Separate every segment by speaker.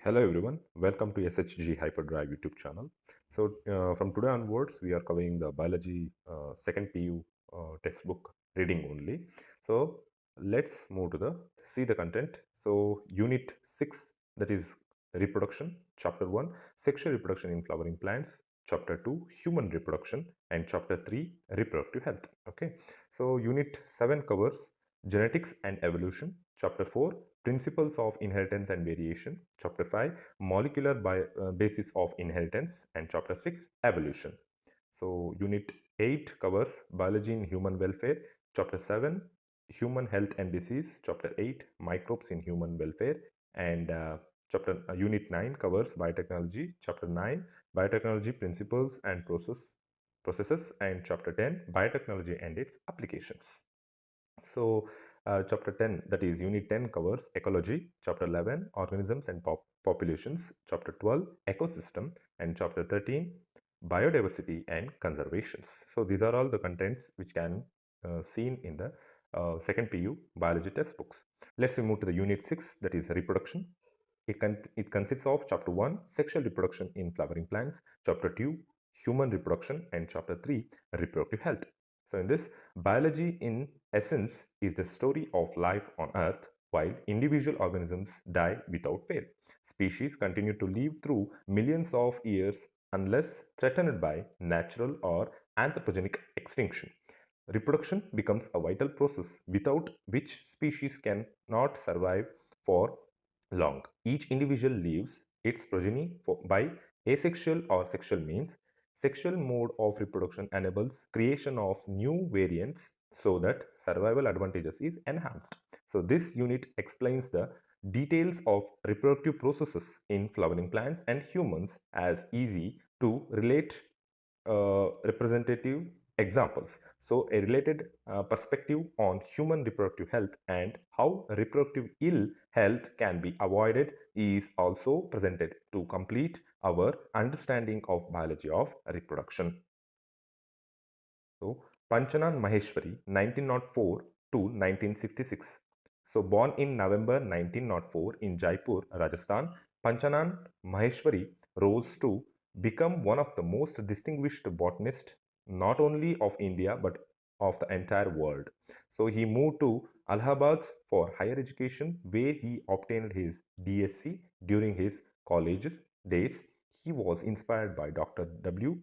Speaker 1: Hello everyone, welcome to SHG Hyperdrive YouTube channel. From today onwards, we are covering the biology second PU textbook reading only. So, let's move to see the content. So, Unit 6, that is reproduction, Chapter 1, sexual reproduction in flowering plants, Chapter 2, human reproduction, and Chapter 3, reproductive health. Okay, so Unit 7 covers genetics and evolution, Chapter 4, principles of inheritance and variation, Chapter 5, molecular basis of inheritance, and Chapter 6, evolution. So Unit 8 covers biology in human welfare, Chapter 7, human health and disease, Chapter 8, microbes in human welfare, and Unit 9 covers biotechnology, Chapter 9, biotechnology principles and processes, and Chapter 10, biotechnology and its applications. So, Chapter 10, that is Unit 10, covers ecology, Chapter 11, organisms and populations, Chapter 12, ecosystem, and Chapter 13, biodiversity and conservations. So, these are all the contents which can seen in the second PU biology textbooks. Let's move to the Unit 6, that is reproduction. It consists of Chapter 1, sexual reproduction in flowering plants, Chapter 2, human reproduction, and Chapter 3, reproductive health. So in this, biology in essence is the story of life on Earth while individual organisms die without fail. Species continue to live through millions of years unless threatened by natural or anthropogenic extinction. Reproduction becomes a vital process without which species cannot survive for long. Each individual leaves its progeny by asexual or sexual means. Sexual mode of reproduction enables creation of new variants so that survival advantages is enhanced. So this unit explains the details of reproductive processes in flowering plants and humans as easy to relate representative examples. So a related perspective on human reproductive health and how reproductive ill health can be avoided is also presented to complete our understanding of biology of reproduction. So Panchanan Maheshwari 1904 to 1966. So born in November 1904 in Jaipur, Rajasthan, Panchanan Maheshwari rose to become one of the most distinguished botanists not only of India but of the entire world. So he moved to Allahabad for higher education where he obtained his DSc during his college days. He was inspired by Dr. W.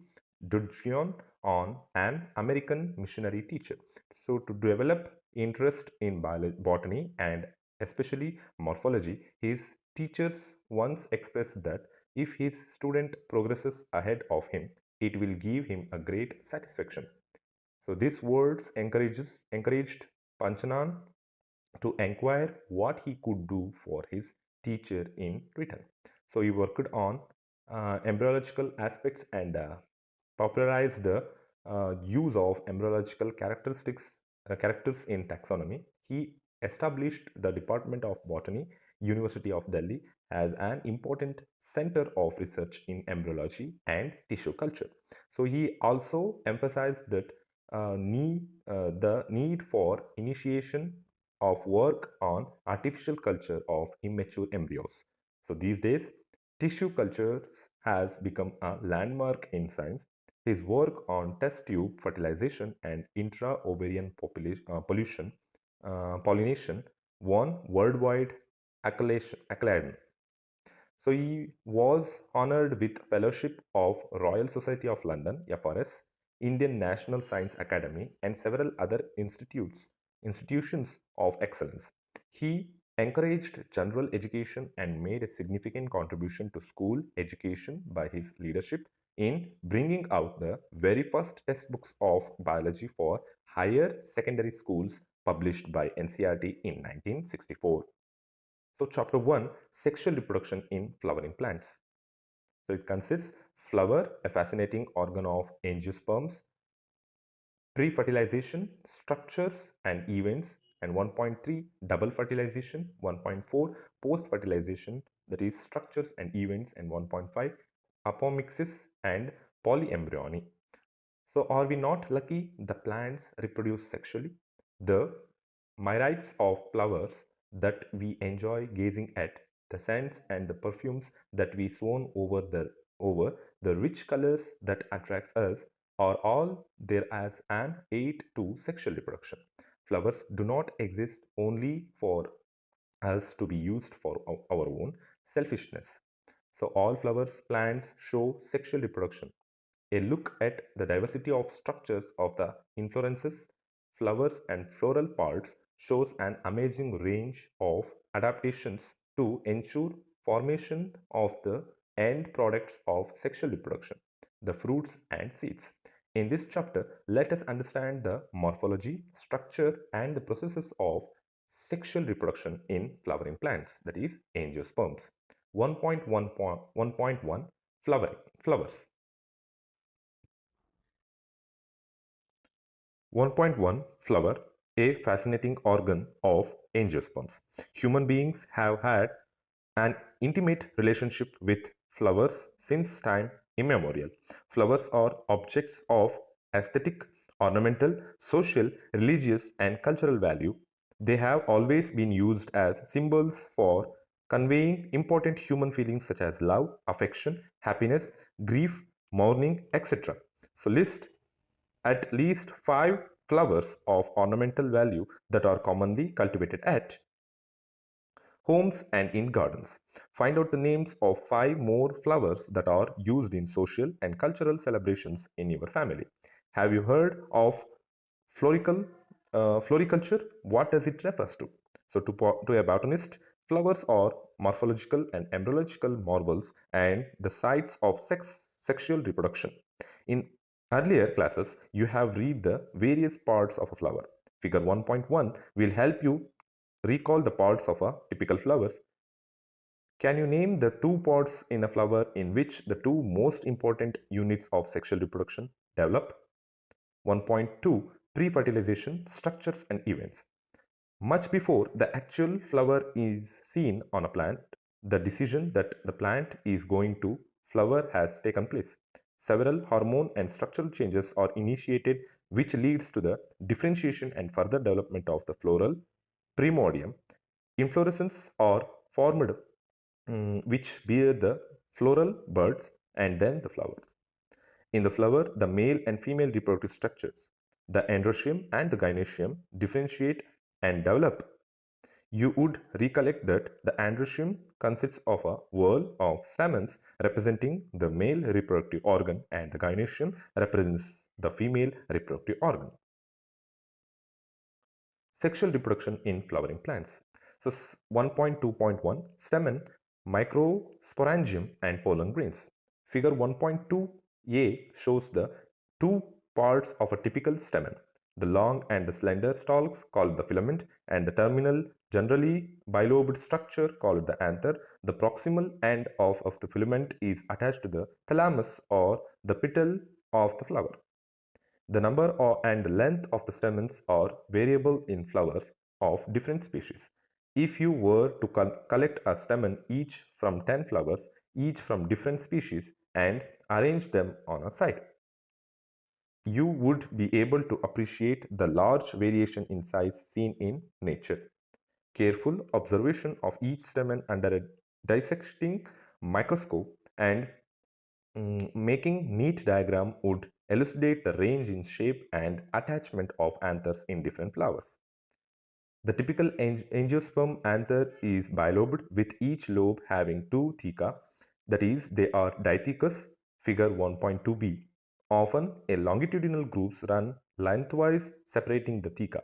Speaker 1: Dudgeon on an American missionary teacher. So to develop interest in botany and especially morphology, his teachers once expressed that if his student progresses ahead of him, it will give him a great satisfaction. So these words encouraged Panchanan to inquire what he could do for his teacher in return. So he worked on embryological aspects and popularized the use of embryological characters in taxonomy. He established the Department of Botany, University of Delhi, as an important center of research in embryology and tissue culture. So he also emphasized that the need for initiation of work on artificial culture of immature embryos. So these days, tissue cultures has become a landmark in science. His work on test tube fertilization and intra-ovarian pollination won worldwide acclaim. So he was honored with fellowship of Royal Society of London, FRS, Indian National Science Academy, and several other institutions of excellence. He encouraged general education and made a significant contribution to school education by his leadership in bringing out the very first textbooks of biology for higher secondary schools published by NCERT in 1964. So chapter 1, sexual reproduction in flowering plants. So it consists flower, a fascinating organ of angiosperms, pre-fertilization, structures and events, and 1.3 double fertilization, 1.4 post-fertilization, that is structures and events, and 1.5 apomixis and polyembryony. So are we not lucky the plants reproduce sexually? The myriads of flowers that we enjoy gazing at the scents and the perfumes that we swan over the rich colors that attracts us are all there as an aid to sexual reproduction. Flowers do not exist only for us to be used for our own selfishness. So all flowers, plants show sexual reproduction. A look at the diversity of structures of the inflorescences, flowers and floral parts shows an amazing range of adaptations to ensure formation of the end products of sexual reproduction, the fruits and seeds. In this chapter, let us understand the morphology, structure and the processes of sexual reproduction in flowering plants, that is angiosperms. 1.1 flowers. 1.1 Flower, a fascinating organ of angiosperms. Human beings have had an intimate relationship with flowers since time immemorial. Flowers are objects of aesthetic, ornamental, social, religious, and cultural value. They have always been used as symbols for conveying important human feelings such as love, affection, happiness, grief, mourning, etc. So, list at least 5 flowers of ornamental value that are commonly cultivated at homes and in gardens. Find out the names of 5 more flowers that are used in social and cultural celebrations in your family. Have you heard of florical floriculture? What does it refers to? So, to a botanist, flowers are morphological and embryological marvels and the sites of sexual reproduction. In earlier classes, you have read the various parts of a flower. Figure 1.1 will help you recall the parts of a typical flowers. Can you name the 2 parts in a flower in which the 2 most important units of sexual reproduction develop? 1.2 Pre-fertilization structures and events. Much before the actual flower is seen on a plant, the decision that the plant is going to flower has taken place. Several hormone and structural changes are initiated, which leads to the differentiation and further development of the floral primordium. Inflorescences are formed, which bear the floral buds and then the flowers. In the flower, the male and female reproductive structures, the androecium and the gynoecium, differentiate and develop. You would recollect that the androecium consists of a whorl of stamens representing the male reproductive organ and the gynoecium represents the female reproductive organ. Sexual reproduction in flowering plants. So 1.2.1 Stamen, microsporangium and pollen grains. Figure 1.2a shows the 2 parts of a typical stamen. The long and the slender stalks called the filament and the terminal generally bilobed structure called the anther. The proximal end of the filament is attached to the thalamus or the petal of the flower. The number and length of the stamens are variable in flowers of different species. If you were to collect a stamen each from 10 flowers, each from different species, and arrange them on a side, you would be able to appreciate the large variation in size seen in nature. Careful observation of each stamen under a dissecting microscope and making neat diagram would elucidate the range in shape and attachment of anthers in different flowers. The typical angiosperm anther is bilobed with each lobe having 2 theca, that is, they are dithecous, figure 1.2b. Often, a longitudinal grooves run lengthwise separating the theca.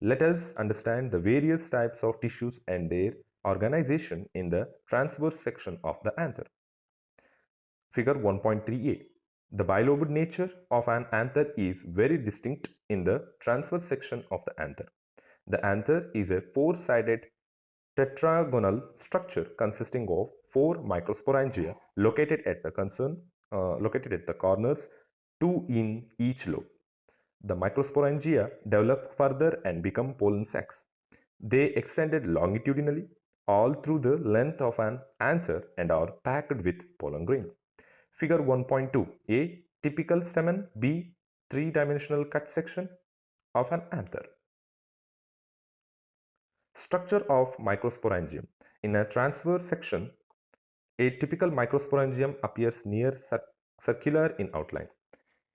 Speaker 1: Let us understand the various types of tissues and their organization in the transverse section of the anther. Figure 1.3a. The bilobed nature of an anther is very distinct in the transverse section of the anther. The anther is a 4-sided tetragonal structure consisting of 4 microsporangia located at the corners, 2 in each lobe. The microsporangia develop further and become pollen sacs. They extended longitudinally all through the length of an anther and are packed with pollen grains. Figure 1.2. A typical stamen. B 3-dimensional cut section of an anther. Structure of microsporangium. In a transverse section, a typical microsporangium appears near circular in outline.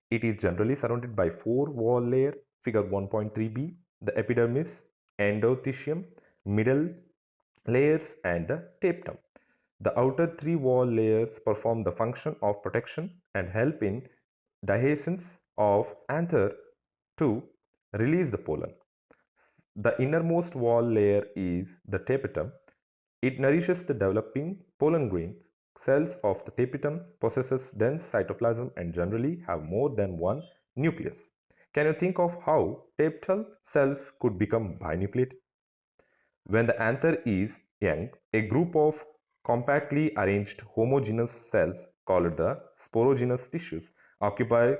Speaker 1: It is generally surrounded by 4 wall layer, figure 1.3b, the epidermis, androecium, middle layers and the tapetum. The outer 3 wall layers perform the function of protection and help in dehiscence of anther to release the pollen. The innermost wall layer is the tapetum. It nourishes the developing pollen grains. Cells of the tapetum possesses dense cytoplasm and generally have more than one nucleus. Can you think of how tapetal cells could become binucleate? When the anther is young, a group of compactly arranged homogeneous cells called the sporogenous tissues occupy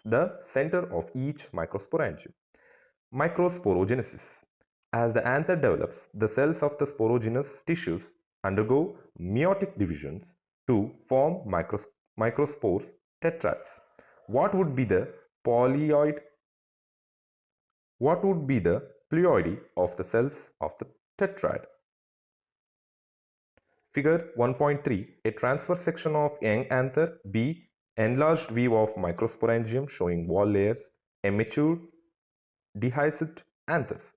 Speaker 1: the center of each microsporangium. Microsporogenesis. As the anther develops, the cells of the sporogenous tissues undergo meiotic divisions to form microspores, tetrads. What would be the polyoid? What would be the ploidy of the cells of the tetrad? Figure 1.3, a transverse section of young anther. B, enlarged view of microsporangium showing wall layers, a mature dehisced anthers.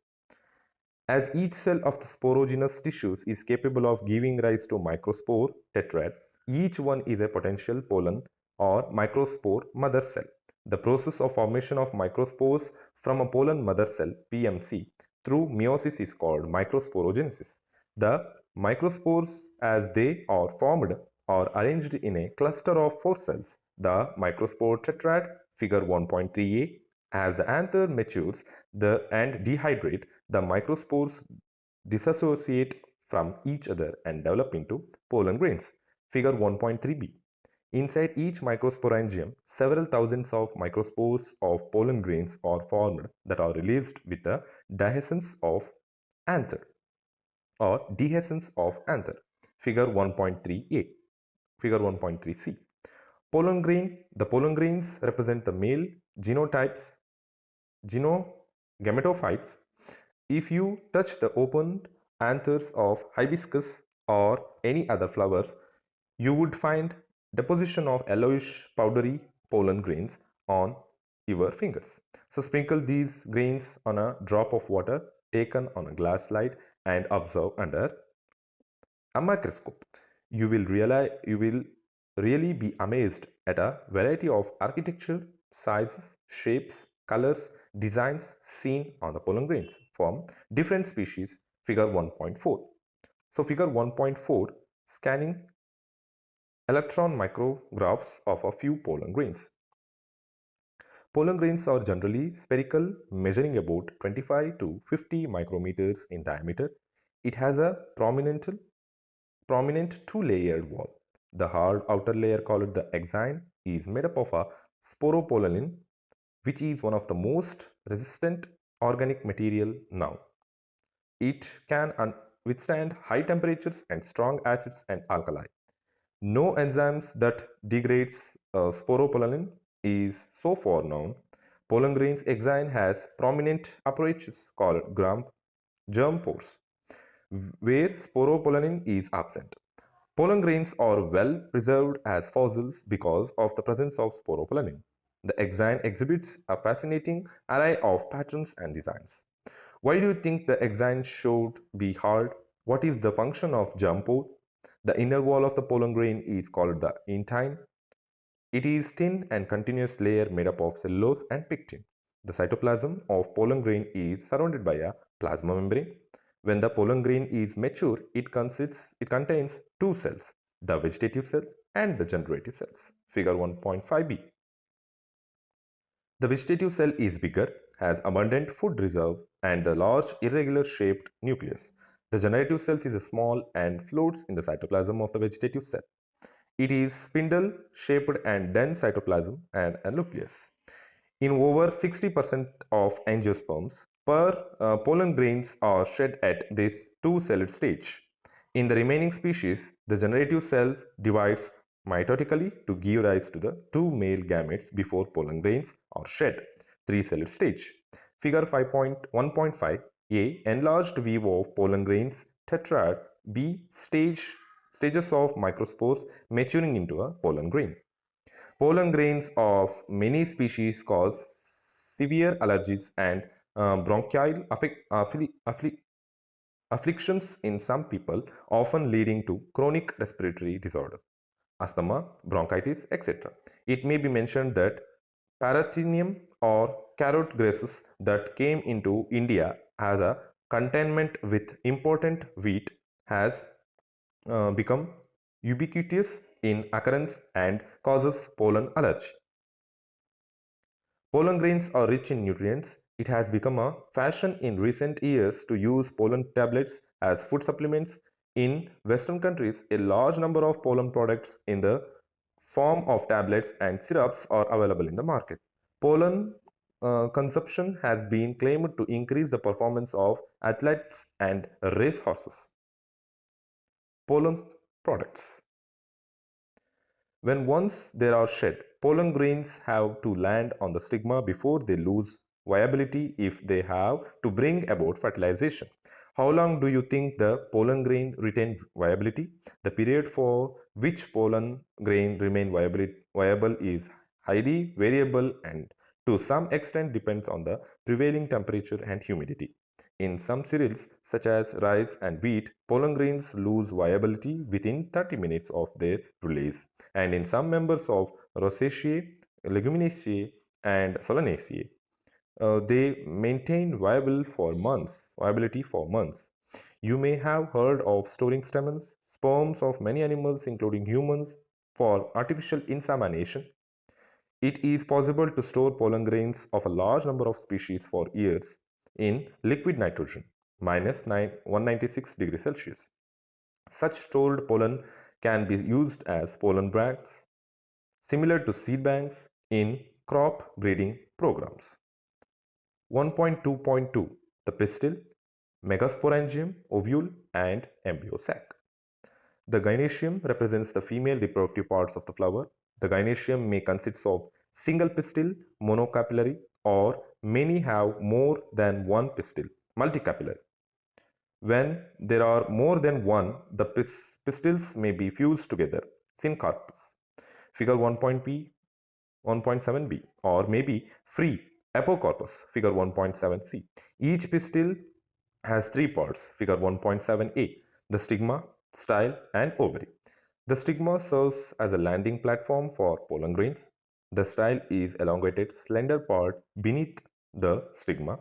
Speaker 1: As each cell of the sporogenous tissues is capable of giving rise to microspore tetrad, each one is a potential pollen or microspore mother cell. The process of formation of microspores from a pollen mother cell PMC through meiosis is called microsporogenesis. The microspores, as they are formed, are arranged in a cluster of 4 cells. The microspore tetrad, figure 1.3a. As the anther matures and dehydrate, the microspores dissociate from each other and develop into pollen grains. Figure 1.3b. Inside each microsporangium, several thousands of microspores of pollen grains are formed that are released with the dehiscence of anther or dehiscence of anther. Figure 1.3a. Figure 1.3c. Pollen grain. The pollen grains represent the male genotypes, gametophytes. If you touch the opened anthers of hibiscus or any other flowers, you would find deposition of yellowish powdery pollen grains on your fingers. So sprinkle these grains on a drop of water taken on a glass slide and observe under a microscope. You will really be amazed at a variety of architecture, sizes, shapes, colors, designs seen on the pollen grains from different species. Figure 1.4. So figure 1.4, scanning electron micrographs of a few pollen grains. Pollen grains are generally spherical, measuring about 25 to 50 micrometers in diameter. It has a prominent 2-layered wall. The hard outer layer called the XII is made up of a sporopollen, which is one of the most resistant organic material now. It can withstand high temperatures and strong acids and alkali. No enzymes that degrades sporopollen is so far known. Pollen grains XII has prominent apparatus called germ pores, where sporopollen is absent. Pollen grains are well preserved as fossils because of the presence of sporopollen. The XII exhibits a fascinating array of patterns and designs. Why do you think the XII should be hard? What is the function of germ pore? The inner wall of the pollen grain is called the intine. It is thin and continuous layer made up of cellulose and pectin. The cytoplasm of pollen grain is surrounded by a plasma membrane. When the pollen grain is mature, it contains 2 cells, the vegetative cells and the generative cells. Figure 1.5b. The vegetative cell is bigger, has abundant food reserve and a large irregular shaped nucleus. The generative cell is small and floats in the cytoplasm of the vegetative cell. It is spindle shaped and dense cytoplasm and a nucleus. In over 60% of angiosperms, pollen grains are shed at this 2-celled stage. In the remaining species, the generative cell divides mitotically to give rise to the 2 male gametes before pollen grains are shed. 3-celled stage. Figure 5.1.5, a enlarged view of pollen grains tetrad B. Stages of microspores maturing into a pollen grain. Pollen grains of many species cause severe allergies and bronchial afflictions in some people, often leading to chronic respiratory disorders, asthma, bronchitis, etc. It may be mentioned that Parathenium or carrot grasses that came into India as a containment with important wheat has become ubiquitous in occurrence and causes pollen allergy. Pollen grains are rich in nutrients. It has become a fashion in recent years to use pollen tablets as food supplements. In Western countries, a large number of pollen products in the form of tablets and syrups are available in the market. Pollen consumption has been claimed to increase the performance of athletes and racehorses. Pollen products. When once they are shed, pollen grains have to land on the stigma before they lose viability if they have to bring about fertilization. How long do you think the pollen grain retain viability? The period for which pollen grain remain viable is highly variable and to some extent depends on the prevailing temperature and humidity. In some cereals, such as rice and wheat, pollen grains lose viability within 30 minutes of their release, and in some members of Rosaceae, Leguminosae, and Solanaceae, they maintain viability for months. You may have heard of storing stamens, sperms of many animals, including humans, for artificial insemination. It is possible to store pollen grains of a large number of species for years in liquid nitrogen, minus 196 degrees Celsius. Such stored pollen can be used as pollen banks, similar to seed banks in crop breeding programs. 1.2.2 The pistil, megasporangium, ovule, and embryo sac. The gynoecium represents the female reproductive parts of the flower. The gynoecium may consist of single pistil, monocapillary, or many have more than one pistil, multicapillary. When there are more than one, the pistils may be fused together, syncarpus. Figure 1.7b, or maybe free apocarpus, figure 1.7c. Each pistil has three parts, figure 1.7a, the stigma, style, and ovary. The stigma serves as a landing platform for pollen grains. The style is elongated, slender part beneath the stigma.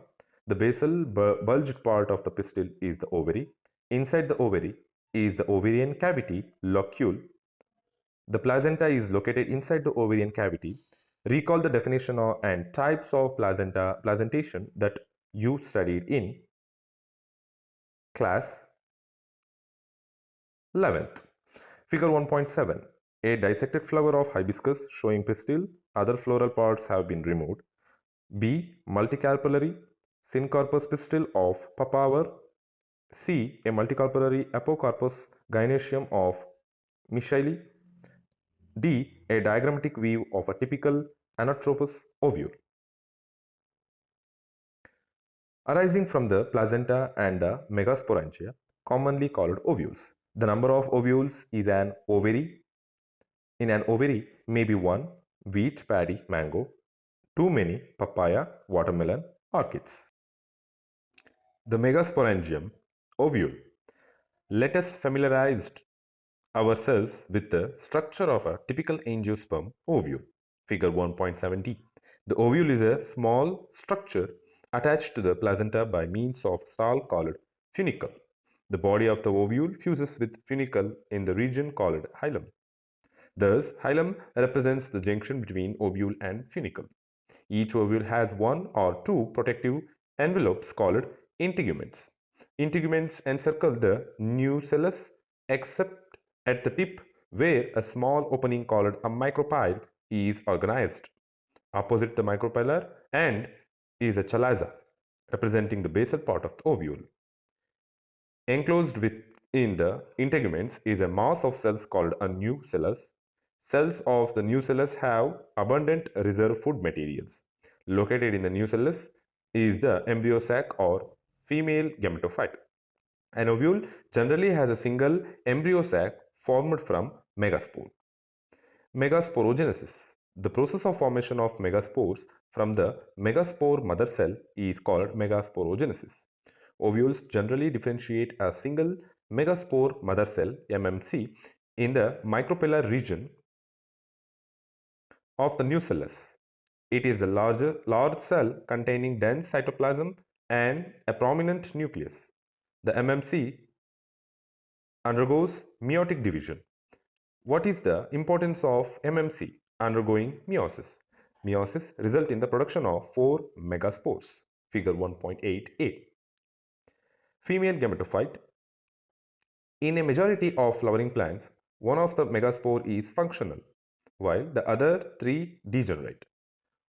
Speaker 1: The basal bulged part of the pistil is the ovary. Inside the ovary is the ovarian cavity locule. The placenta is located inside the ovarian cavity. Recall the definition and types of placentation that you studied in class 11th. Figure 1.7. A dissected flower of hibiscus showing pistil. Other floral parts have been removed. B. Multicarpellary syncarpus pistil of papaver. C. A multicarpellary apocarpus gynoecium of Micheli. D. A diagrammatic view of a typical anatropous ovule. Arising from the placenta and the megasporangia, commonly called ovules. The number of ovules is an ovary. In an ovary may be one, wheat, paddy, mango, too many, papaya, watermelon, orchids. The megasporangium ovule. Let us familiarize ourselves with the structure of a typical angiosperm ovule. Figure 1.7d. The ovule is a small structure attached to the placenta by means of a stall called funicle. The body of the ovule fuses with funicle in the region called hilum. Thus, hilum represents the junction between ovule and funicle. Each ovule has one or two protective envelopes called integuments. Integuments encircle the nucellus except at the tip where a small opening called a micropyle is organized. Opposite the micropylar end is a chalaza representing the basal part of the ovule. Enclosed within the integuments is a mass of cells called a nucellus. Cells of the nucellus have abundant reserve food materials. Located in the nucellus is the embryo sac or female gametophyte. An ovule generally has a single embryo sac formed from megaspore. Megasporogenesis. The process of formation of megaspores from the megaspore mother cell is called megasporogenesis. Ovules generally differentiate a single megaspore mother cell (MMC) in the micropellar region of the nucellus. It is a large cell containing dense cytoplasm and a prominent nucleus. The MMC undergoes meiotic division. What is the importance of MMC undergoing meiosis? Meiosis results in the production of 4 megaspores, figure 1.8a. Female gametophyte. In a majority of flowering plants, one of the megaspore is functional, while the other 3 degenerate.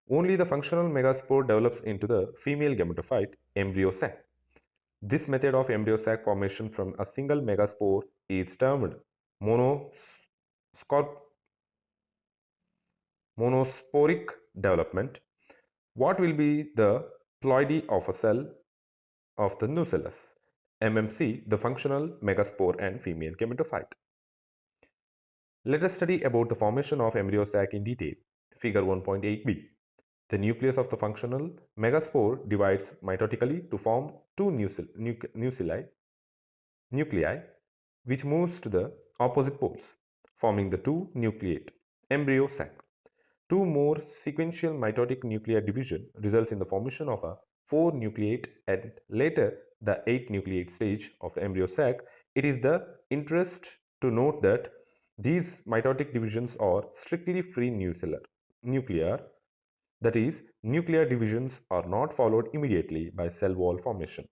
Speaker 1: Only the functional megaspore develops into the female gametophyte embryo sac. This method of embryo sac formation from a single megaspore is termed monosporic development. What will be the ploidy of a cell of the nucellus? MMC, the functional megaspore and female gametophyte. Let us study about the formation of embryo sac in detail. Figure 1.8b. The nucleus of the functional megaspore divides mitotically to form two nuclei, which moves to the opposite poles, forming the two nucleate embryo sac. Two more sequential mitotic nuclear division results in the formation of a 4 nucleate and later the 8 nucleate stage of the embryo sac. It is the interest to note that these mitotic divisions are strictly free nuclear, that is, nuclear divisions are not followed immediately by cell wall formation.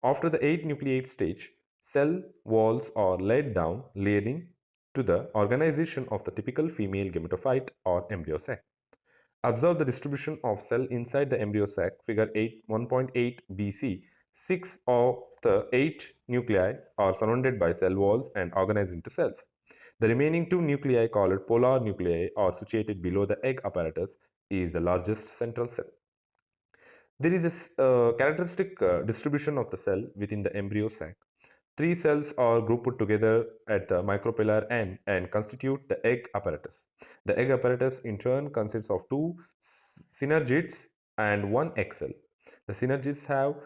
Speaker 1: After the 8 nucleate stage, cell walls are laid down, leading to the organization of the typical female gametophyte or embryo sac. Observe the distribution of cell inside the embryo sac, figure 1.8 BC. 6 of the 8 nuclei are surrounded by cell walls and organized into cells. The remaining 2 nuclei, called polar nuclei, are situated below the egg apparatus, is the largest central cell. There is a characteristic distribution of the cell within the embryo sac. 3 cells are grouped together at the micropellar end and constitute the egg apparatus. The egg apparatus in turn consists of 2 synergids and 1 egg cell. The synergids have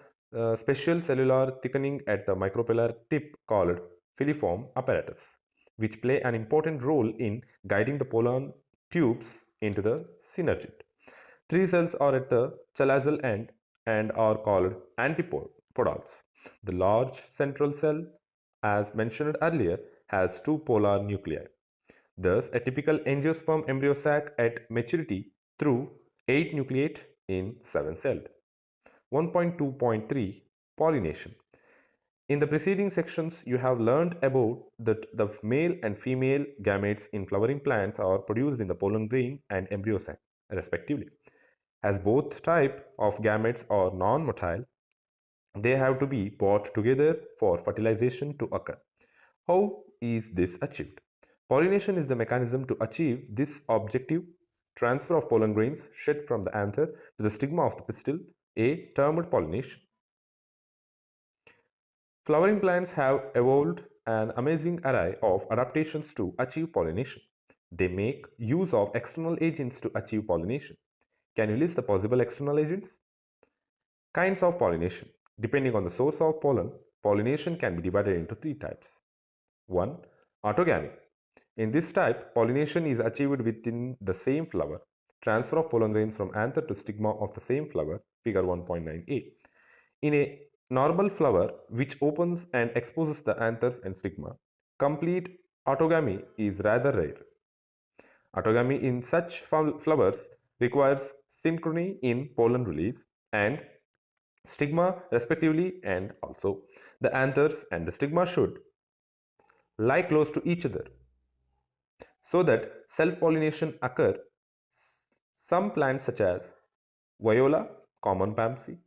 Speaker 1: special cellular thickening at the micropellar tip called filiform apparatus, which play an important role in guiding the pollen tubes into the synergid. 3 cells are at the chalazal end and are called antipodals. The large central cell, as mentioned earlier, has 2 polar nuclei. Thus, a typical angiosperm embryo sac at maturity through 8 nucleate in 7 celled. 1.2.3 Pollination. In the preceding sections, you have learned about that the male and female gametes in flowering plants are produced in the pollen grain and embryo sac, respectively. As both type of gametes are non-motile, they have to be brought together for fertilization to occur. How is this achieved? Pollination is the mechanism to achieve this objective: transfer of pollen grains shed from the anther to the stigma of the pistil, termed pollination. Flowering plants have evolved an amazing array of adaptations to achieve pollination. They make use of external agents to achieve pollination. Can you list the possible external agents? Kinds of pollination. Depending on the source of pollen, pollination can be divided into 3 types. 1. Autogamy. In this type, pollination is achieved within the same flower. Transfer of pollen grains from anther to stigma of the same flower, figure 1.9a. In a normal flower which opens and exposes the anthers and stigma, complete autogamy is rather rare. Autogamy in such flowers requires synchrony in pollen release and stigma respectively, and also the anthers and the stigma should lie close to each other so that self-pollination occur. Some plants such as viola, common pansy,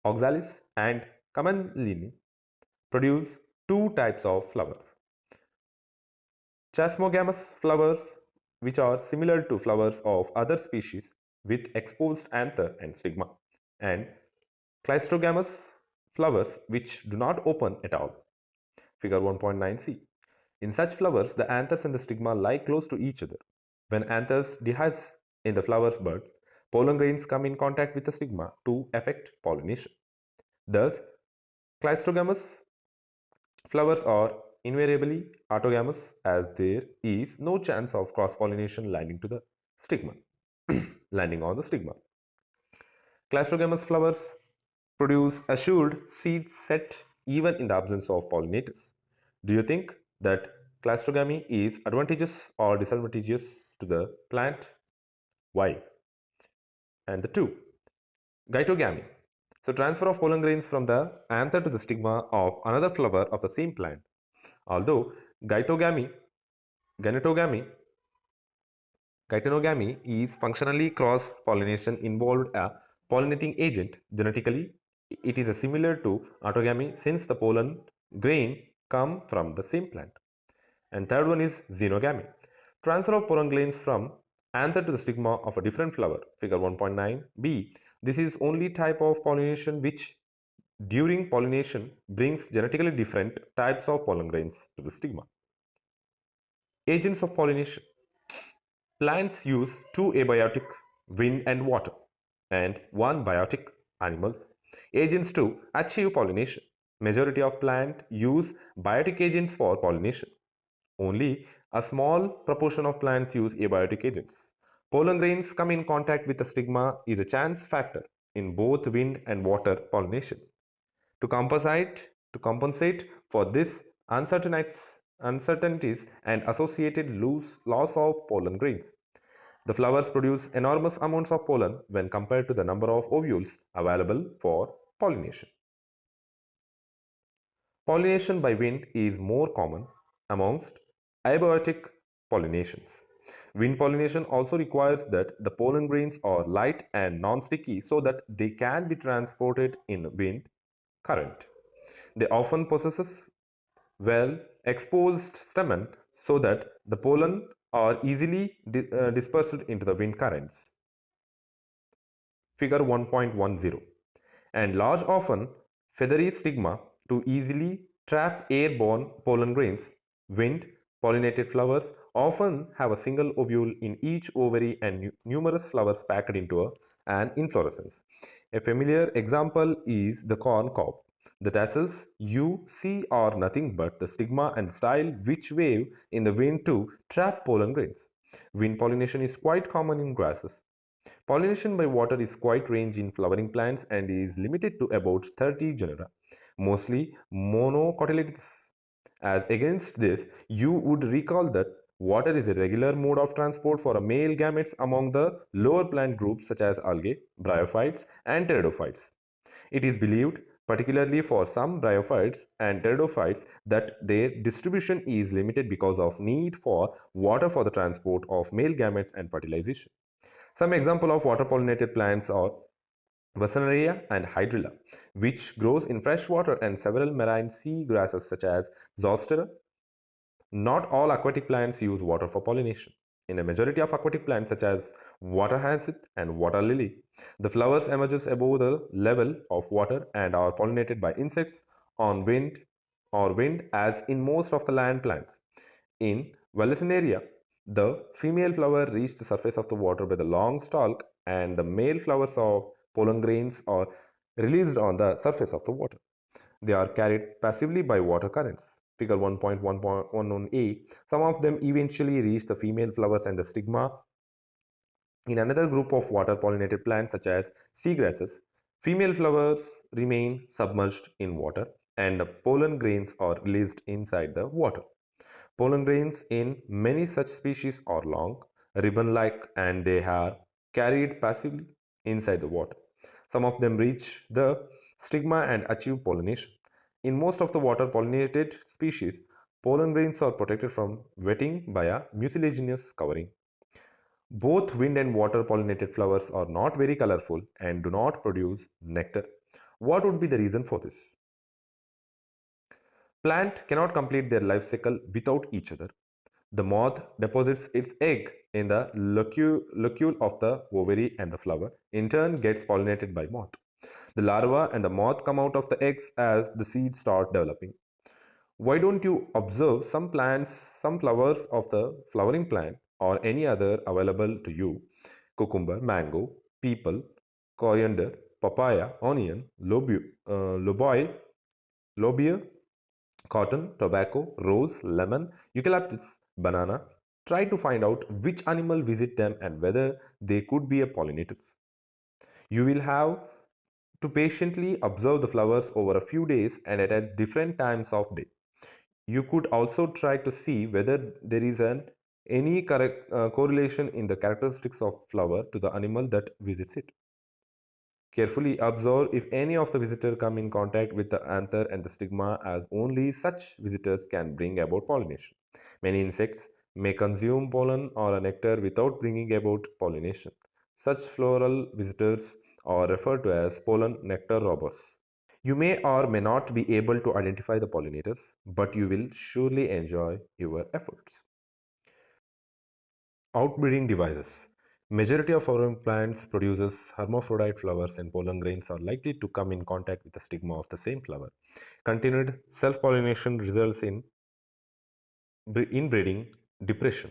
Speaker 1: oxalis and camellia produce 2 types of flowers: chasmogamous flowers, which are similar to flowers of other species with exposed anther and stigma, and cleistogamous flowers which do not open at all. Figure 1.9c. In such flowers, the anthers and the stigma lie close to each other. When anthers dehisce in the flower's buds, pollen grains come in contact with the stigma to affect pollination. Thus, cleistogamous flowers are invariably autogamous as there is no chance of cross-pollination landing on the stigma. Cleistogamous flowers produce assured seed set even in the absence of pollinators. Do you think that cleistogamy is advantageous or disadvantageous to the plant? Why? And the two, gytogamy. So transfer of pollen grains from the anther to the stigma of another flower of the same plant. Although gytogamy, gynetogamy, gytenogamy is functionally cross-pollination involved a pollinating agent. Genetically, it is similar to autogamy since the pollen grain come from the same plant. And third one is xenogamy. Transfer of pollen grains from anther to the stigma of a different flower. Figure 1.9b. This is only type of pollination which during pollination brings genetically different types of pollen grains to the stigma. Agents of pollination. Plants use two abiotic, wind and water, and one biotic, animals, agents to achieve pollination. Majority of plants use biotic agents for pollination. Only a small proportion of plants use abiotic agents. Pollen grains come in contact with the stigma is a chance factor in both wind and water pollination. To compensate for this uncertainties and associated loss of pollen grains, the flowers produce enormous amounts of pollen when compared to the number of ovules available for pollination. Pollination by wind is more common amongst abiotic pollinations. Wind pollination also requires that the pollen grains are light and non-sticky so that they can be transported in wind current. They often possess well exposed stamen so that the pollen are easily dispersed into the wind currents. Figure 1.10. And large often feathery stigma to easily trap airborne pollen grains. Wind pollinated flowers often have a single ovule in each ovary and numerous flowers packed into an inflorescence. A familiar example is the corn cob. The tassels you see are nothing but the stigma and style which wave in the wind to trap pollen grains. Wind pollination is quite common in grasses. Pollination by water is quite range in flowering plants and is limited to about 30 genera, mostly monocotyledons. As against this, you would recall that water is a regular mode of transport for a male gametes among the lower plant groups such as algae, bryophytes, and pteridophytes. It is believed, particularly for some bryophytes and pteridophytes, that their distribution is limited because of need for water for the transport of male gametes and fertilization. Some example of water pollinated plants are Vasaneria and Hydrilla, which grows in fresh water, and several marine sea grasses such as Zostera. Not all aquatic plants use water for pollination. In a majority of aquatic plants such as water hyacinth and water lily, the flowers emerges above the level of water and are pollinated by insects on wind as in most of the land plants. In Vallisneria, the female flower reaches the surface of the water by the long stalk and the male flowers of pollen grains are released on the surface of the water. They are carried passively by water currents. Figure 1.1.11a. Some of them eventually reach the female flowers and the stigma. In another group of water pollinated plants such as seagrasses, female flowers remain submerged in water and the pollen grains are released inside the water. Pollen grains in many such species are long, ribbon-like, and they are carried passively inside the water. Some of them reach the stigma and achieve pollination. In most of the water pollinated species, pollen grains are protected from wetting by a mucilaginous covering. Both wind and water pollinated flowers are not very colorful and do not produce nectar. What would be the reason for this? Plant cannot complete their life cycle without each other. The moth deposits its egg in the locule of the ovary and the flower in turn gets pollinated by moth. The larva and the moth come out of the eggs as the seeds start developing. Why don't you observe some plants, some flowers of the flowering plant or any other available to you? Cucumber, mango, peepal, coriander, papaya, onion, lobia, cotton, tobacco, rose, lemon, eucalyptus, banana. Try to find out which animal visit them and whether they could be a pollinators. You will have to patiently observe the flowers over a few days and at different times of day. You could also try to see whether there is any correlation in the characteristics of flower to the animal that visits it. Carefully observe if any of the visitors come in contact with the anther and the stigma, as only such visitors can bring about pollination. Many insects may consume pollen or nectar without bringing about pollination. Such floral visitors are referred to as pollen nectar robbers. You may or may not be able to identify the pollinators, but you will surely enjoy your efforts. Outbreeding devices. Majority of flowering plants produces hermaphrodite flowers, and pollen grains are likely to come in contact with the stigma of the same flower. Continued self-pollination results in inbreeding depression.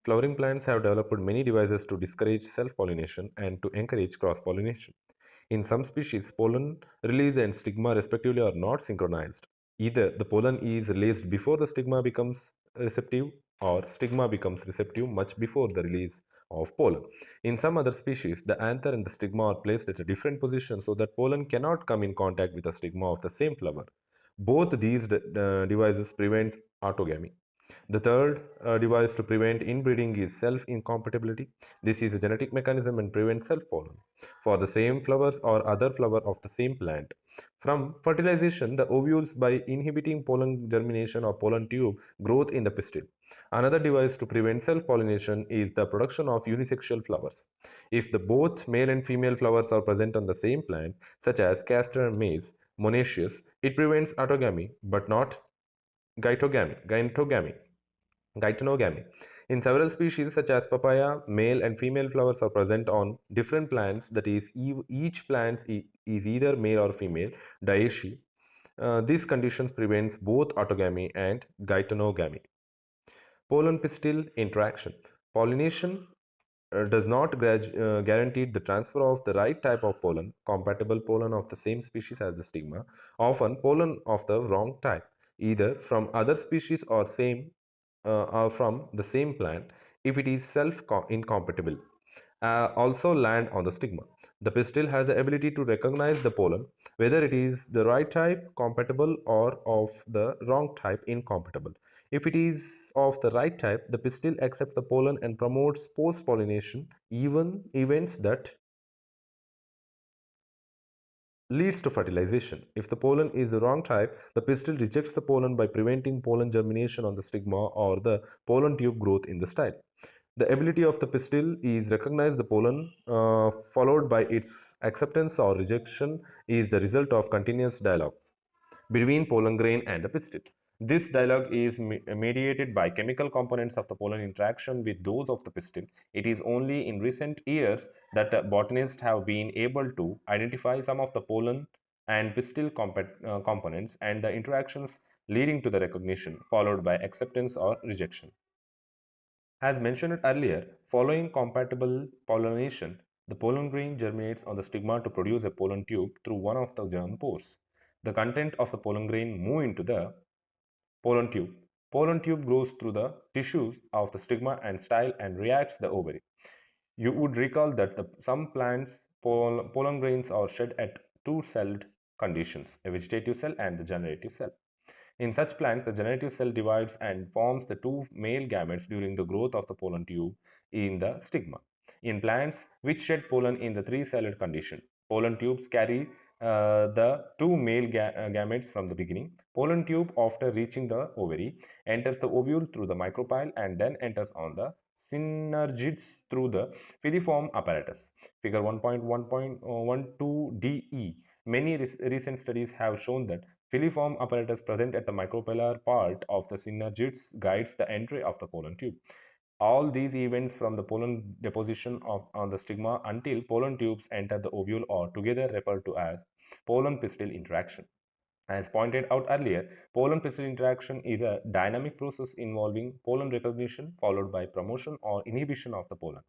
Speaker 1: Flowering plants have developed many devices to discourage self-pollination and to encourage cross-pollination. In some species, pollen release and stigma respectively are not synchronized. Either the pollen is released before the stigma becomes receptive, or stigma becomes receptive much before the release of pollen. In some other species, the anther and the stigma are placed at a different position so that pollen cannot come in contact with the stigma of the same flower. Both these devices prevent autogamy. The third device to prevent inbreeding is self-incompatibility. This is a genetic mechanism and prevents self-pollen for the same flowers or other flower of the same plant. From fertilization, the ovules by inhibiting pollen germination or pollen tube growth in the pistil. Another device to prevent self-pollination is the production of unisexual flowers. If the both male and female flowers are present on the same plant, such as castor and maize, monoecious, it prevents autogamy but not gytonogamy. In several species such as papaya, male and female flowers are present on different plants, that is, each plant is either male or female, dioecious. These conditions prevents both autogamy and gytonogamy. Pollen pistil interaction. Pollination does not guarantee the transfer of the right type of pollen, compatible pollen of the same species as the stigma, often pollen of the wrong type, either from other species or from the same plant, if it is self-incompatible. Also land on the stigma. The pistil has the ability to recognize the pollen, whether it is the right type compatible or of the wrong type incompatible. If it is of the right type, the pistil accepts the pollen and promotes post-pollination, even events that leads to fertilization. If the pollen is the wrong type, the pistil rejects the pollen by preventing pollen germination on the stigma or the pollen tube growth in the style. The ability of the pistil is recognize the pollen, followed by its acceptance or rejection, is the result of continuous dialogues between pollen grain and the pistil. This dialogue is mediated by chemical components of the pollen interaction with those of the pistil. It is only in recent years that botanists have been able to identify some of the pollen and pistil components and the interactions leading to the recognition, followed by acceptance or rejection. As mentioned earlier, following compatible pollination, the pollen grain germinates on the stigma to produce a pollen tube through one of the germ pores. The content of the pollen grain move into the pollen tube. Pollen tube grows through the tissues of the stigma and style and reacts the ovary. You would recall that some plants pollen grains are shed at two-celled conditions, a vegetative cell and the generative cell. In such plants, the generative cell divides and forms the two male gametes during the growth of the pollen tube in the stigma. In plants which shed pollen in the three-celled condition, pollen tubes carry the two male gametes from the beginning. Pollen tube, after reaching the ovary, enters the ovule through the micropyle and then enters on the synergids through the filiform apparatus. Figure 1.1.12 DE. Many recent studies have shown that filiform apparatus present at the micropylar part of the synergids guides the entry of the pollen tube. All these events from the pollen deposition on the stigma until pollen tubes enter the ovule are together referred to as pollen-pistil interaction. As pointed out earlier, pollen-pistil interaction is a dynamic process involving pollen recognition followed by promotion or inhibition of the pollen.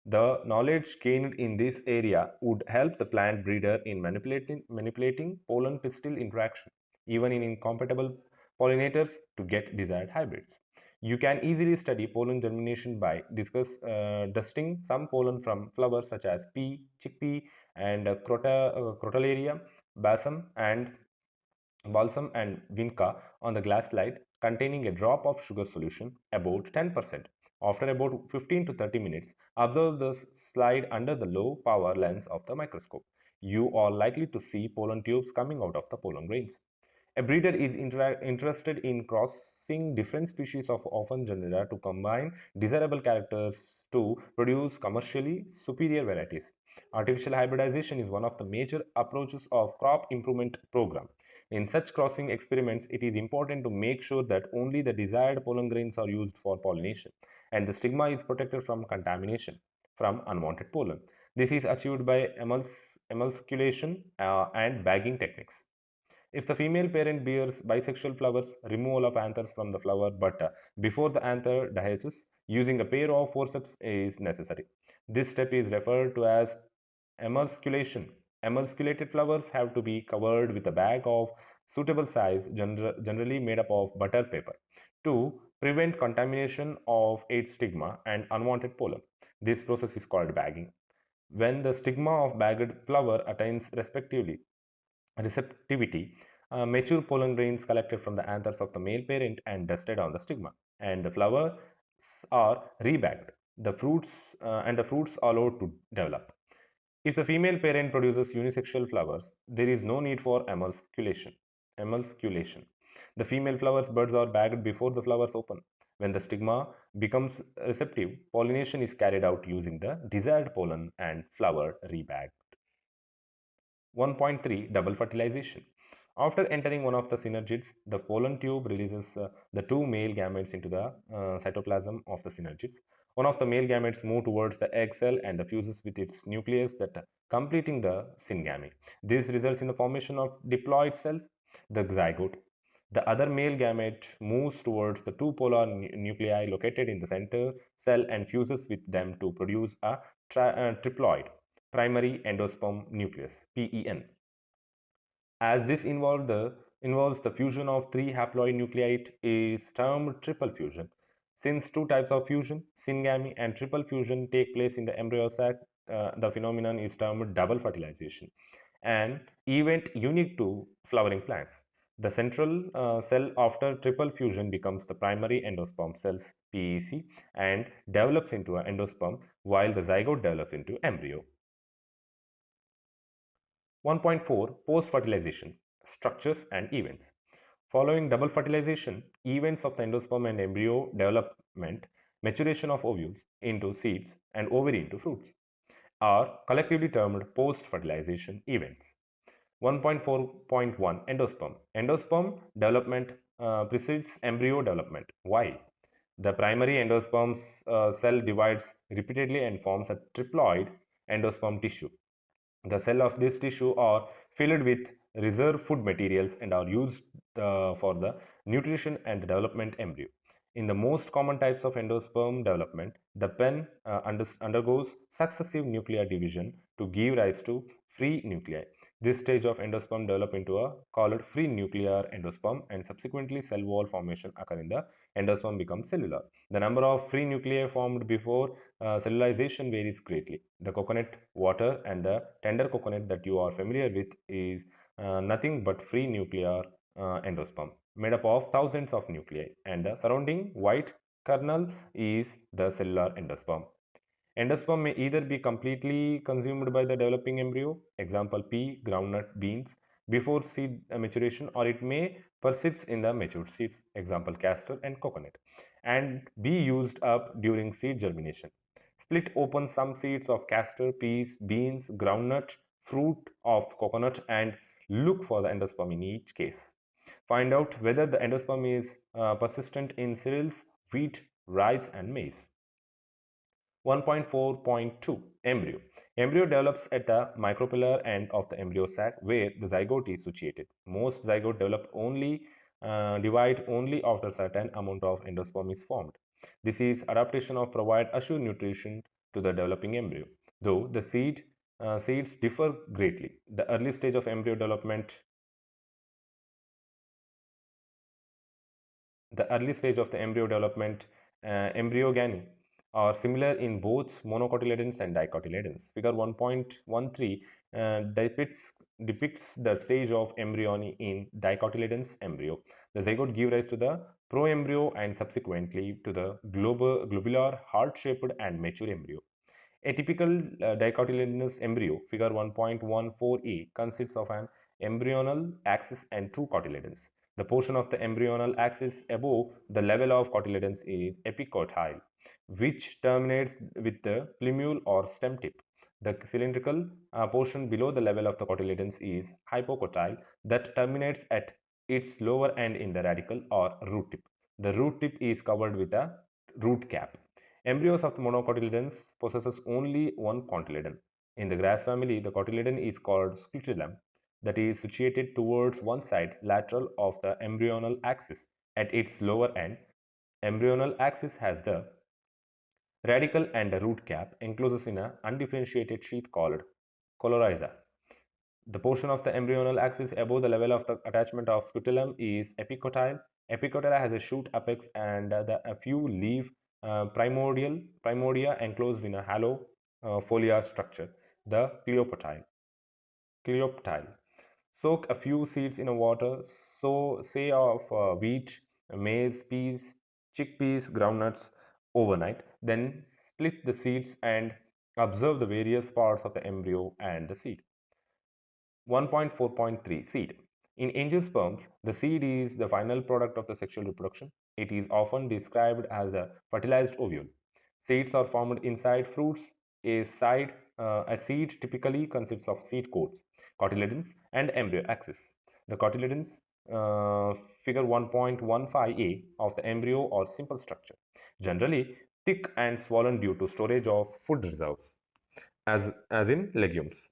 Speaker 1: The knowledge gained in this area would help the plant breeder in manipulating pollen-pistil interaction, even in incompatible pollinators, to get desired hybrids. You can easily study pollen germination by dusting some pollen from flowers such as pea, chickpea, and crotalaria, balsam and vinca on the glass slide containing a drop of sugar solution about 10%. After about 15 to 30 minutes, observe the slide under the low power lens of the microscope. You are likely to see pollen tubes coming out of the pollen grains. A breeder is interested in crossing different species of orphan genera to combine desirable characters to produce commercially superior varieties. Artificial hybridization is one of the major approaches of crop improvement program. In such crossing experiments, it is important to make sure that only the desired pollen grains are used for pollination, and the stigma is protected from contamination from unwanted pollen. This is achieved by emulsification and bagging techniques. If the female parent bears bisexual flowers, removal of anthers from the flower, but before the anther diasis, using a pair of forceps is necessary. This step is referred to as emulsification. Emulsified flowers have to be covered with a bag of suitable size, generally made up of butter paper, to prevent contamination of its stigma and unwanted pollen. This process is called bagging. When the stigma of bagged flower attains receptivity, mature pollen grains collected from the anthers of the male parent and dusted on the stigma, and the flowers are rebagged. The fruits are allowed to develop. If the female parent produces unisexual flowers, there is no need for emulsification. Emulsification. The female flowers buds are bagged before the flowers open. When the stigma becomes receptive, pollination is carried out using the desired pollen and flower rebagged. 1.3 Double fertilization. After entering one of the synergids, the pollen tube releases the two male gametes into the cytoplasm of the synergids. One of the male gametes moves towards the egg cell and fuses with its nucleus, that completing the syngamy. This results in the formation of diploid cells, the zygote. The other male gamete moves towards the two polar nuclei located in the center cell and fuses with them to produce a triploid, primary endosperm nucleus, PEN. As this involves the fusion of three haploid nuclei, it is termed triple fusion. Since two types of fusion, syngamy and triple fusion, take place in the embryo sac, the phenomenon is termed double fertilization, an event unique to flowering plants. The central cell after triple fusion becomes the primary endosperm cells, PEC, and develops into an endosperm, while the zygote develops into embryo. 1.4 Post-fertilization structures and events. Following double fertilization, events of the endosperm and embryo development, maturation of ovules into seeds and ovary into fruits, are collectively termed post-fertilization events. 1.4.1 Endosperm. Endosperm development precedes embryo development. Why? The primary endosperm cell divides repeatedly and forms a triploid endosperm tissue. The cells of this tissue are filled with reserve food materials and are used for the nutrition and development embryo. In the most common types of endosperm development, the pen undergoes successive nuclear division to give rise to free nuclei. This stage of endosperm develop into a called free nuclear endosperm, and subsequently cell wall formation occur in the endosperm becomes cellular. The number of free nuclei formed before cellularization varies greatly. The coconut water and the tender coconut that you are familiar with is nothing but free nuclear endosperm made up of thousands of nuclei, and the surrounding white kernel is the cellular endosperm. Endosperm may either be completely consumed by the developing embryo, example pea, groundnut, beans, before seed maturation, or it may persist in the matured seeds, example castor and coconut, and be used up during seed germination. Split open some seeds of castor, peas, beans, groundnut, fruit of coconut, and look for the endosperm in each case. Find out whether the endosperm is persistent in cereals, wheat, rice, and maize. 1.4.2 Embryo. Embryo develops at the micropillar end of the embryo sac where the zygote is situated. Most zygote divide only after certain amount of endosperm is formed. This is adaptation of provide assured nutrition to the developing embryo. Though the seeds differ greatly. The early stage of embryo development The early stage of the embryo development, embryogeny, are similar in both monocotyledons and dicotyledons. Figure 1.13 depicts the stage of embryony in dicotyledons embryo. The zygote gives rise to the proembryo and subsequently to the globular, heart-shaped and mature embryo. A typical dicotyledonous embryo, figure 1.14a, consists of an embryonal axis and two cotyledons. The portion of the embryonal axis above the level of cotyledons is epicotyle, which terminates with the plumule or stem tip. The cylindrical portion below the level of the cotyledons is hypocotyle, that terminates at its lower end in the radicle or root tip. The root tip is covered with a root cap. Embryos of the monocotyledons possesses only one cotyledon. In the grass family, the cotyledon is called scutellum, that is situated towards one side lateral of the embryonal axis. At its lower end, embryonal axis has the radicle and a root cap encloses in an undifferentiated sheath called chlorhiza. The portion of the embryonal axis above the level of the attachment of scutellum is epicotyle. Epicotyle has a shoot apex and a few leaf primodia enclosed in a hollow foliar structure, the cleoptile. Soak a few seeds in a water, so say of wheat, maize, peas, chickpeas, groundnuts overnight. Then split the seeds and observe the various parts of the embryo and the seed. 1.4.3 Seed. In angiosperms, the seed is the final product of the sexual reproduction. It is often described as a fertilized ovule. Seeds are formed inside fruits. A seed typically consists of seed coats, cotyledons, and embryo axis. The cotyledons, uh, figure 1.15a of the embryo or simple structure, generally thick and swollen due to storage of food reserves, as in legumes.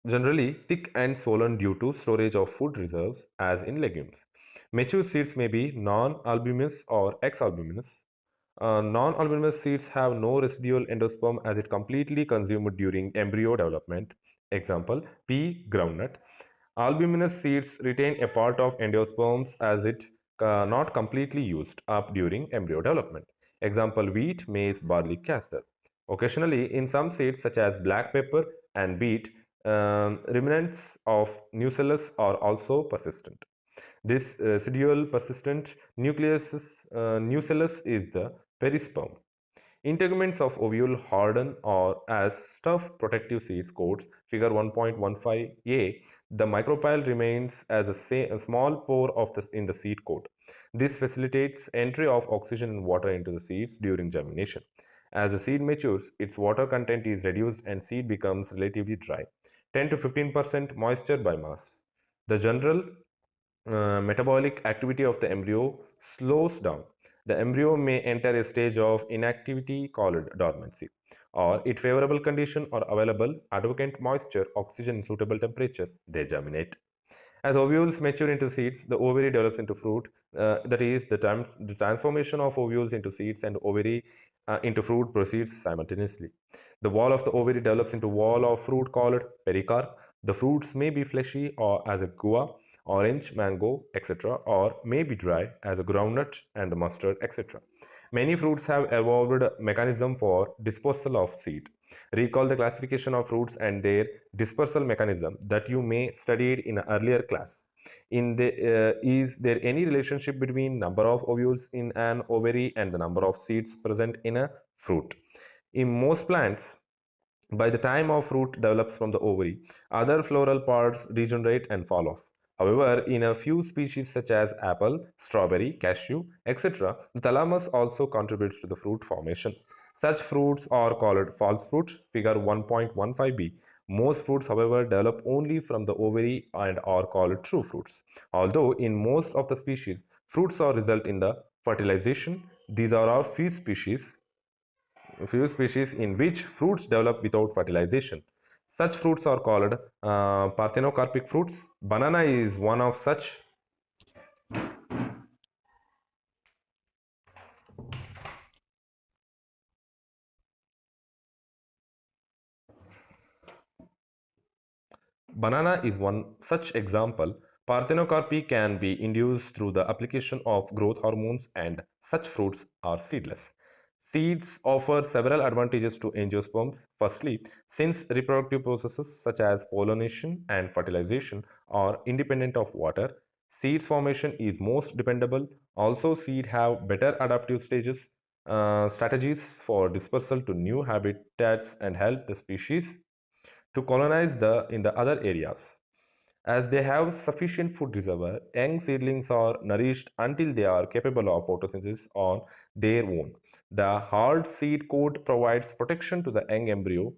Speaker 1: Generally thick and swollen due to storage of food reserves as in legumes. Mature seeds may be non-albuminous or ex-albuminous. Non-albuminous seeds have no residual endosperm as it completely consumed during embryo development. Example, pea groundnut. Albuminous seeds retain a part of endosperms as it not completely used up during embryo development. Example, wheat, maize, barley, castor. Occasionally, in some seeds such as black pepper and beet, remnants of nucellus are also persistent. This residual persistent nucellus is the perisperm. Integuments of ovule harden or as stuff protective seeds coats, figure 1.15a. The micropyle remains as a small pore in the seed coat. This facilitates entry of oxygen and water into the seeds during germination. As the seed matures, its water content is reduced and seed becomes relatively dry, 10 to 15% moisture by mass. The general metabolic activity of the embryo slows down. The embryo may enter a stage of inactivity called dormancy, or if favorable conditions are available, advocate moisture, oxygen, and suitable temperature, they germinate. As ovules mature into seeds, the ovary develops into fruit. That is, the transformation of ovules into seeds and ovary into fruit proceeds simultaneously. The wall of the ovary develops into wall of fruit called pericarp. The fruits may be fleshy or as a guava, orange, mango, etc., or may be dry as a groundnut and mustard, etc. Many fruits have evolved mechanism for dispersal of seed. Recall the classification of fruits and their dispersal mechanism that you may studied in an earlier class. Is there any relationship between number of ovules in an ovary and the number of seeds present in a fruit? In most plants, by the time of fruit develops from the ovary, other floral parts degenerate and fall off. However, in a few species such as apple, strawberry, cashew, etc., the thalamus also contributes to the fruit formation. Such fruits are called false fruit, figure 1.15b. Most fruits, however, develop only from the ovary and are called true fruits. Although in most of the species, fruits are result in the fertilization. These are all few species in which fruits develop without fertilization. Such fruits are called parthenocarpic fruits. Banana is one of such. Banana is one such example. Parthenocarpy can be induced through the application of growth hormones, and such fruits are seedless. Seeds offer several advantages to angiosperms. Firstly, since reproductive processes such as pollination and fertilization are independent of water, seeds formation is most dependable. Also, seed have better adaptive strategies for dispersal to new habitats and help the species to colonize in the other areas. As they have sufficient food reservoir, young seedlings are nourished until they are capable of photosynthesis on their own. The hard seed coat provides protection to the young embryo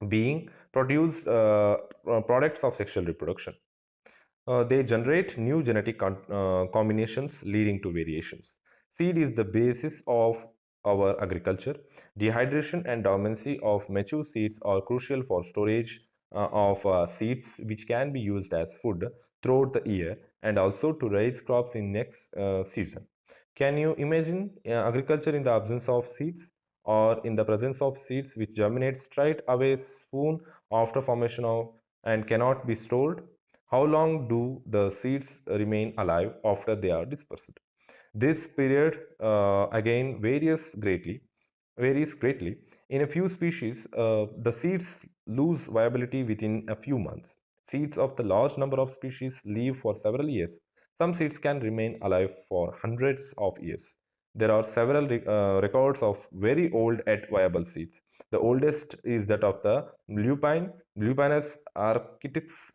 Speaker 1: being produced products of sexual reproduction. They generate new genetic combinations leading to variations. Seed is the basis of our agriculture. Dehydration and dormancy of mature seeds are crucial for storage of seeds which can be used as food throughout the year and also to raise crops in next season. Can you imagine agriculture in the absence of seeds or in the presence of seeds which germinate straight away soon after formation of and cannot be stored? How long do the seeds remain alive after they are dispersed? This period again varies greatly. In a few species, the seeds lose viability within a few months. Seeds of the large number of species live for several years. Some seeds can remain alive for hundreds of years. There are several records of very old yet viable seeds. The oldest is that of the Lupinus arcticus,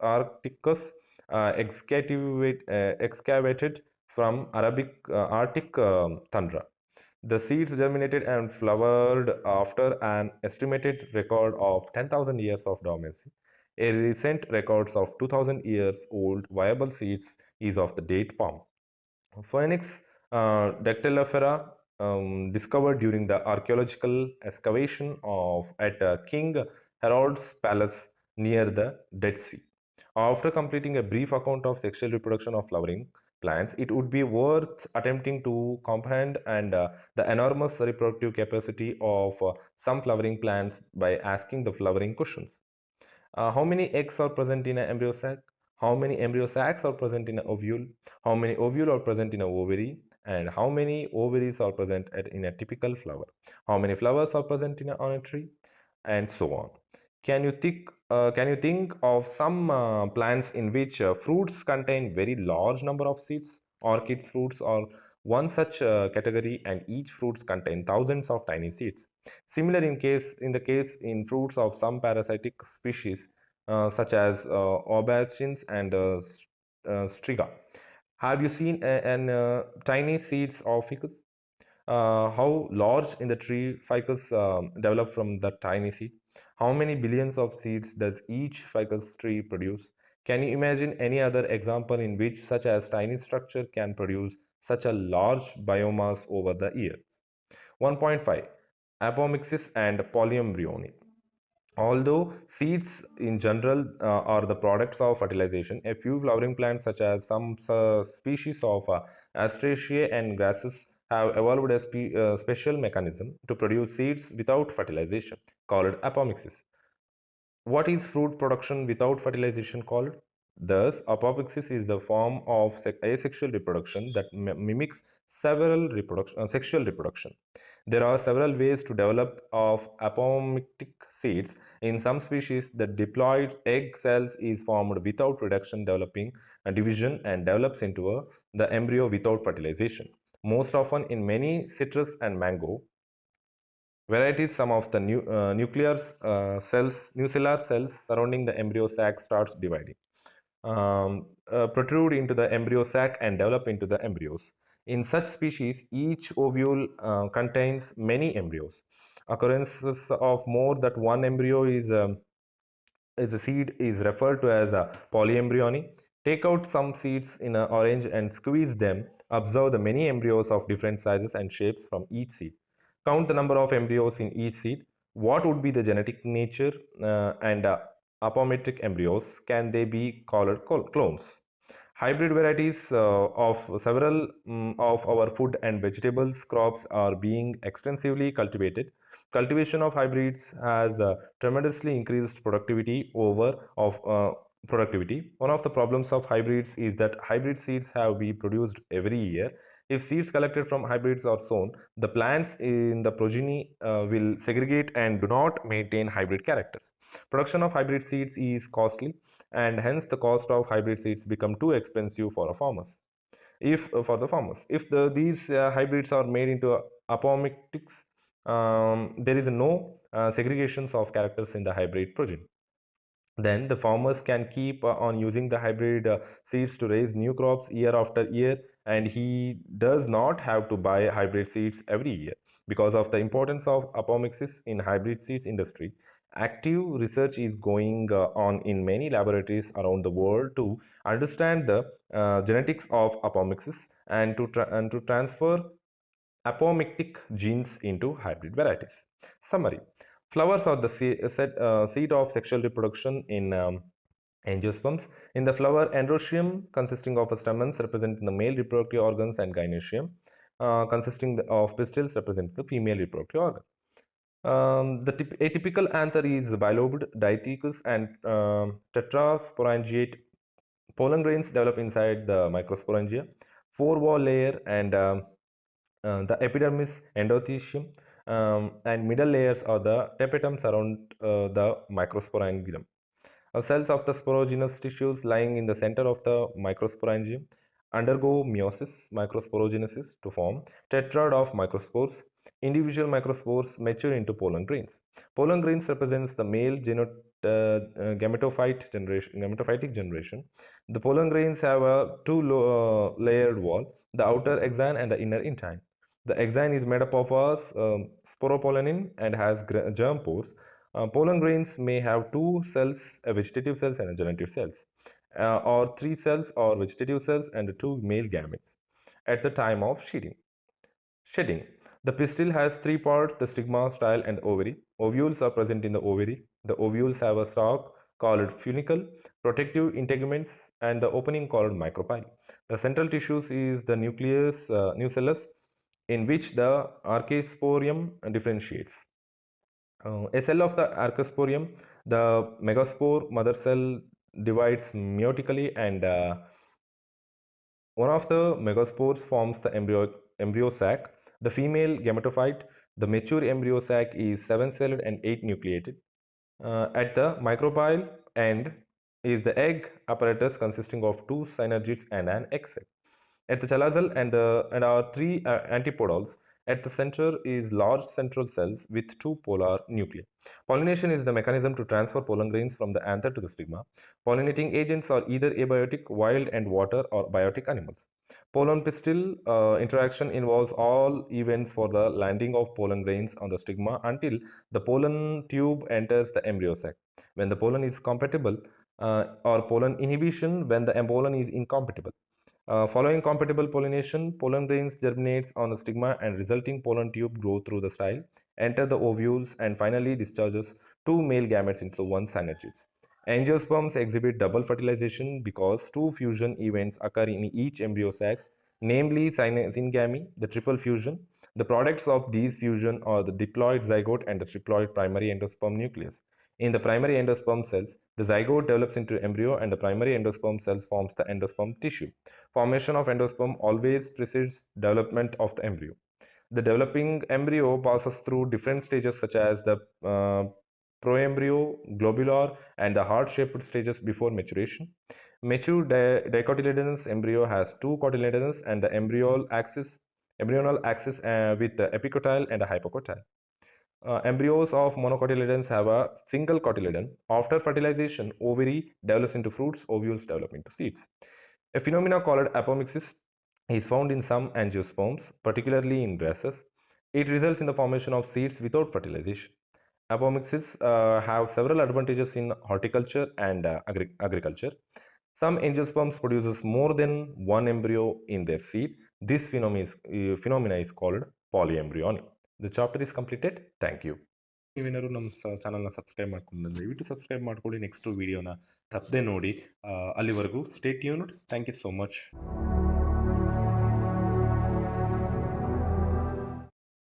Speaker 1: excavated from Arctic tundra. The seeds germinated and flowered after an estimated record of 10,000 years of dormancy. A recent record of 2,000 years old viable seeds is of the date palm. Phoenix dactylifera discovered during the archaeological excavation at King Herod's palace near the Dead Sea. After completing a brief account of sexual reproduction of flowering plants, it would be worth attempting to comprehend the enormous reproductive capacity of some flowering plants by asking the flowering questions. How many eggs are present in an embryo sac? How many embryo sacs are present in an ovule? How many ovule are present in an ovary? And how many ovaries are present in a typical flower? How many flowers are present on a tree? And so on. Can you think of some plants in which fruits contain very large number of seeds? Orchids fruits are one such category, and each fruits contain thousands of tiny seeds. Similar in the case in fruits of some parasitic species such as obachins and striga. Have you seen tiny seeds of ficus? How large in the tree ficus develop from the tiny seed? How many billions of seeds does each ficus tree produce? Can you imagine any other example in which such as tiny structure can produce such a large biomass over the years? 1.5. Apomixis and polyembryony. Although seeds in general are the products of fertilization, a few flowering plants such as some species of Asteraceae and grasses have evolved a special mechanism to produce seeds without fertilization called apomixis. What is fruit production without fertilization called? Thus, apophysis is the form of asexual reproduction that mimics sexual reproduction. There are several ways to develop of apomictic seeds. In some species, the diploid egg cells is formed without reduction, developing a division and develops into the embryo without fertilization. Most often in many citrus and mango varieties, some of the nuclear cells surrounding the embryo sac starts dividing, protrude into the embryo sac and develop into the embryos. In such species, each ovule contains many embryos. Occurrences of more than one embryo is is a seed is referred to as a polyembryony. Take out some seeds in an orange and squeeze them. Observe the many embryos of different sizes and shapes from each seed. Count the number of embryos in each seed. What would be the genetic nature and apoptotic embryos? Can they be called clones? Hybrid varieties of several of our food and vegetables crops are being extensively cultivated. Cultivation of hybrids has tremendously increased productivity over of productivity. One of the problems of hybrids is that hybrid seeds have been produced every year. If seeds collected from hybrids are sown, the plants in the progeny will segregate and do not maintain hybrid characters. Production of hybrid seeds is costly, and hence the cost of hybrid seeds become too expensive for farmers. If these hybrids are made into apomictics, there is no segregations of characters in the hybrid progeny. Then the farmers can keep on using the hybrid seeds to raise new crops year after year, and he does not have to buy hybrid seeds every year. Because of the importance of apomixis in hybrid seeds industry, active research is going on in many laboratories around the world to understand the genetics of apomixis and to transfer apomictic genes into hybrid varieties. Summary: flowers are the seat of sexual reproduction in angiosperms. In the flower, androecium, consisting of stamens, representing the male reproductive organs, and gynoecium, consisting of pistils, representing the female reproductive organ. Atypical anther is bilobed, dithecous, and tetrasporangiate. Pollen grains develop inside the microsporangia, four-wall layer, and the epidermis, endothecium, and middle layers are the tapetum around the microsporangium. Cells of the sporogenous tissues lying in the center of the microsporangium undergo meiosis, microsporogenesis to form tetrad of microspores. Individual microspores mature into pollen grains. Pollen grains represents the male gametophytic generation. The pollen grains have a two-layered wall, the outer exine and the inner intine. The exine is made up of a sporopollenin and has germ pores. Pollen grains may have two cells, a vegetative cells and a generative cells, or three cells or vegetative cells and two male gametes at the time of shedding. The pistil has three parts: the stigma, style, and ovary. Ovules are present in the ovary. The ovules have a stalk called funicle, protective integuments, and the opening called micropyle. The central tissues is the nucellus, in which the archaeosporium differentiates. A cell of the archaeosporium, the megaspore mother cell, divides meiotically, and one of the megaspores forms the embryo sac. The female gametophyte, the mature embryo sac, is 7-celled and 8-nucleated. At the micropyle end is the egg apparatus consisting of two synergids and an egg cell. At the chalazal and our three antipodals. At the center is large central cells with two polar nuclei. Pollination is the mechanism to transfer pollen grains from the anther to the stigma. Pollinating agents are either abiotic, wild and water, or biotic animals. Pollen pistil interaction involves all events for the landing of pollen grains on the stigma until the pollen tube enters the embryo sac. When the pollen is compatible, or pollen inhibition when the pollen is incompatible. Following compatible pollination, pollen grains germinates on the stigma and resulting pollen tube grow through the style, enter the ovules, and finally discharges two male gametes into one synergids. Angiosperms exhibit double fertilization because two fusion events occur in each embryo sac, namely syngamy, the triple fusion. The products of these fusion are the diploid zygote and the triploid primary endosperm nucleus. In the primary endosperm cells, the zygote develops into embryo and the primary endosperm cells forms the endosperm tissue. Formation of endosperm always precedes development of the embryo. The developing embryo passes through different stages such as the proembryo, globular, and the heart-shaped stages before maturation. Mature dicotyledonous embryo has two cotyledons and the embryonal axis with the epicotyle and a hypocotyle. Embryos of monocotyledons have a single cotyledon. After fertilization, ovary develops into fruits, ovules develop into seeds. A phenomena called apomixis is found in some angiosperms, particularly in grasses. It results in the formation of seeds without fertilization. Apomixis have several advantages in horticulture and agriculture. Some angiosperms produces more than one embryo in their seed. This phenomena is called polyembryony. The chapter is completed. Thank you. ನೀವೇನಾದ್ರು ನಮ್ಮ ಚಾನಲ್ನ subscribe ಮಾಡ್ಕೊಂಡು ದಯವಿಟ್ಟು subscribe ಮಾಡ್ಕೊಳ್ಳಿ. Next ವೀಡಿಯೋನ ತಪ್ಪದೆ ನೋಡಿ. ಅಲ್ಲಿವರೆಗೂ stay tuned. Thank you so much.